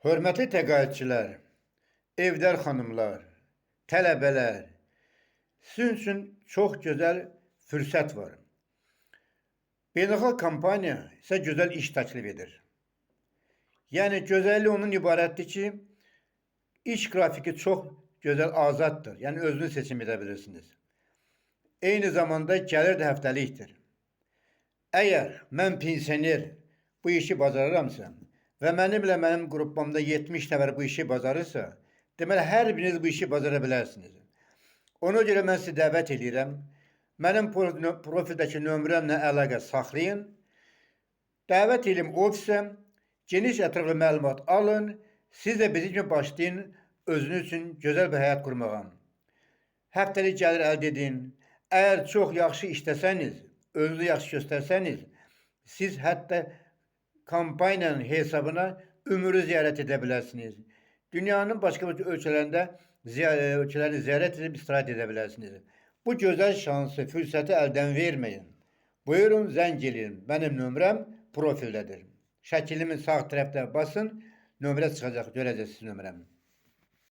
Hörmətli təqaüdçülər, evdar xanımlar, tələbələr, sizin üçün çox gözəl fürsət var. Beynəlxalq kompaniya sizə gözəl iş təklif edir. Yəni gözəlliyi onun ibarətdir ki, iş qrafiki çox gözəl azaddır. Yəni özünüz seçim edə bilirsiniz. Eyni zamanda gəlir də həftəlikdir. Əgər mən pensioner bu işi bacarıramsa və mənimlə mənim qrupumda 70 nəfər bu işi bacarırsa, deməli hər biriniz bu işi bacara bilərsiniz. Ona görə mən sizi dəvət edirəm. Mənim profildəki nömrəmlə əlaqə saxlayın. Dəvət edim ofisə, geniş ətraflı məlumat alın. Siz də bizim kimi başlayın özünüz üçün gözəl bir həyat qurmağa. Həftəlik gəlir əldə edin. Əgər çox yaxşı işləsəniz, özünüzü yaxşı göstərsəniz, siz hətta kampaniyanın hesabına ümrü ziyarət edə bilərsiniz. Dünyanın başqa ölkələrində ölkələrini ziyarət edib istirahət edə bilərsiniz. Bu gözəl şansı, fürsəti əldən verməyin. Buyurun, zəng edin. Mənim nömrəm profildədir. Şəkilimin sağ tərəfdə basın, nömrə çıxacaq, görəcəksiniz nömrəmi.